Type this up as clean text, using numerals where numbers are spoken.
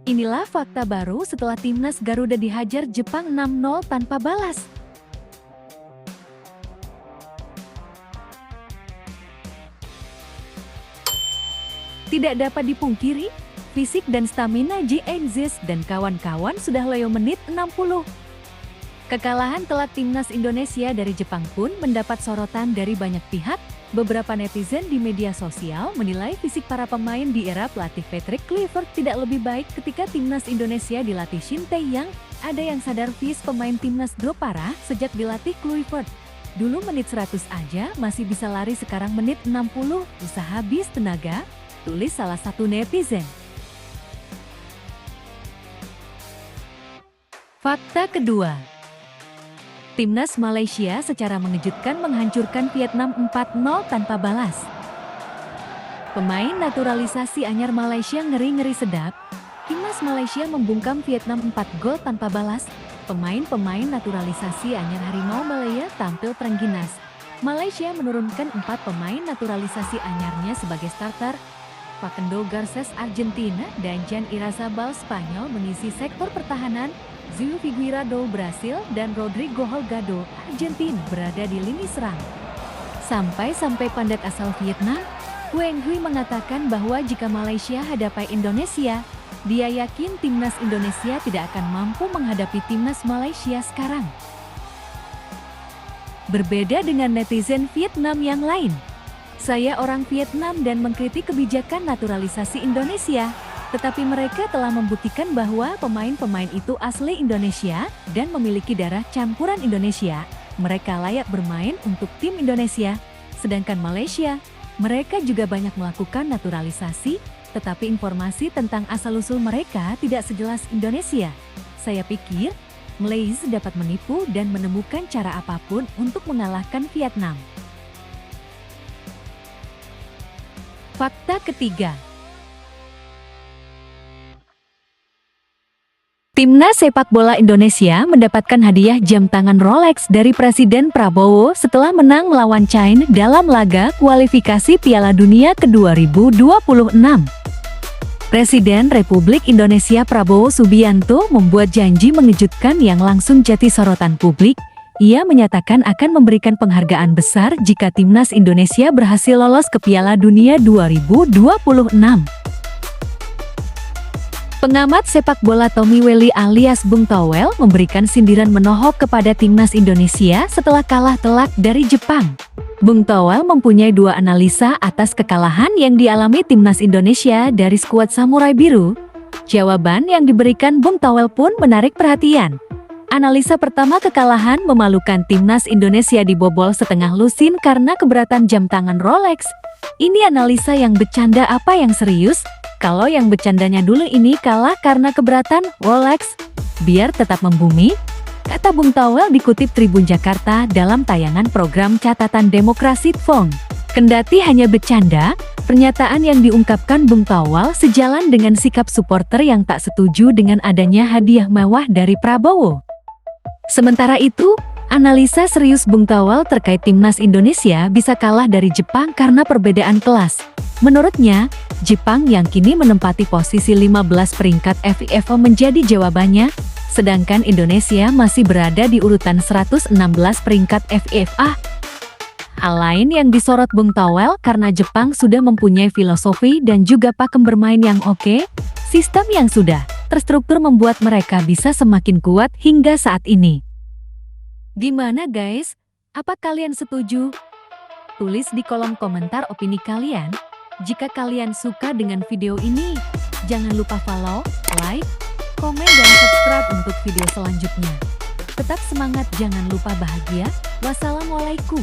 Inilah fakta baru setelah timnas Garuda dihajar Jepang 6-0 tanpa balas. Tidak dapat dipungkiri, fisik dan stamina JNZ dan kawan-kawan sudah loyo menit 60. Kekalahan telak timnas Indonesia dari Jepang pun mendapat sorotan dari banyak pihak. Beberapa netizen di media sosial menilai fisik para pemain di era pelatih Patrick Kluivert tidak lebih baik ketika timnas Indonesia dilatih Shin Tae-yong. Ada yang sadar pemain timnas drop parah sejak dilatih Kluivert. Dulu menit 100 aja masih bisa lari, sekarang menit 60, usah habis tenaga, tulis salah satu netizen. Fakta kedua. Timnas Malaysia secara mengejutkan menghancurkan Vietnam 4-0 tanpa balas. Pemain naturalisasi anyar Malaysia ngeri-ngeri sedap. Timnas Malaysia membungkam Vietnam 4 gol tanpa balas. Pemain-pemain naturalisasi anyar Harimau Malaya tampil terengginas. Malaysia menurunkan 4 pemain naturalisasi anyarnya sebagai starter. Facundo Garces Argentina dan Jan Irazabal Spanyol mengisi sektor pertahanan. Zhu Figueiredo Brasil dan Rodrigo Holgado Argentina berada di lini serang. Sampai-sampai pandit asal Vietnam, Wang Hui mengatakan bahwa jika Malaysia hadapi Indonesia, dia yakin timnas Indonesia tidak akan mampu menghadapi timnas Malaysia sekarang. Berbeda dengan netizen Vietnam yang lain, saya orang Vietnam dan mengkritik kebijakan naturalisasi Indonesia. Tetapi mereka telah membuktikan bahwa pemain-pemain itu asli Indonesia dan memiliki darah campuran Indonesia. Mereka layak bermain untuk tim Indonesia. Sedangkan Malaysia, mereka juga banyak melakukan naturalisasi, tetapi informasi tentang asal-usul mereka tidak sejelas Indonesia. Saya pikir, Malaysia dapat menipu dan menemukan cara apapun untuk mengalahkan Vietnam. Fakta ketiga. Timnas sepak bola Indonesia mendapatkan hadiah jam tangan Rolex dari Presiden Prabowo setelah menang melawan China dalam laga kualifikasi Piala Dunia ke-2026. Presiden Republik Indonesia Prabowo Subianto membuat janji mengejutkan yang langsung jadi sorotan publik. Ia menyatakan akan memberikan penghargaan besar jika timnas Indonesia berhasil lolos ke Piala Dunia 2026. Pengamat sepak bola Tommy Welly alias Bung Towel memberikan sindiran menohok kepada timnas Indonesia setelah kalah telak dari Jepang. Bung Towel mempunyai 2 analisa atas kekalahan yang dialami timnas Indonesia dari skuad Samurai Biru. Jawaban yang diberikan Bung Towel pun menarik perhatian. Analisa pertama, kekalahan memalukan timnas Indonesia dibobol setengah lusin karena keberatan jam tangan Rolex. Ini analisa yang bercanda apa yang serius? Kalau yang bercandanya dulu ini kalah karena keberatan Rolex, biar tetap membumi, kata Bung Towel dikutip Tribun Jakarta dalam tayangan program Catatan Demokrasi Phone. Kendati hanya bercanda, pernyataan yang diungkapkan Bung Towel sejalan dengan sikap supporter yang tak setuju dengan adanya hadiah mewah dari Prabowo. Sementara itu, analisa serius Bung Towel terkait timnas Indonesia bisa kalah dari Jepang karena perbedaan kelas. Menurutnya, Jepang yang kini menempati posisi 15 peringkat FIFA menjadi jawabannya, sedangkan Indonesia masih berada di urutan 116 peringkat FIFA. Hal lain yang disorot Bung Towel karena Jepang sudah mempunyai filosofi dan juga pakem bermain yang oke, sistem yang sudah terstruktur membuat mereka bisa semakin kuat hingga saat ini. Gimana guys? Apa kalian setuju? Tulis di kolom komentar opini kalian. Jika kalian suka dengan video ini, jangan lupa follow, like, komen, dan subscribe untuk video selanjutnya. Tetap semangat, jangan lupa bahagia. Wassalamualaikum.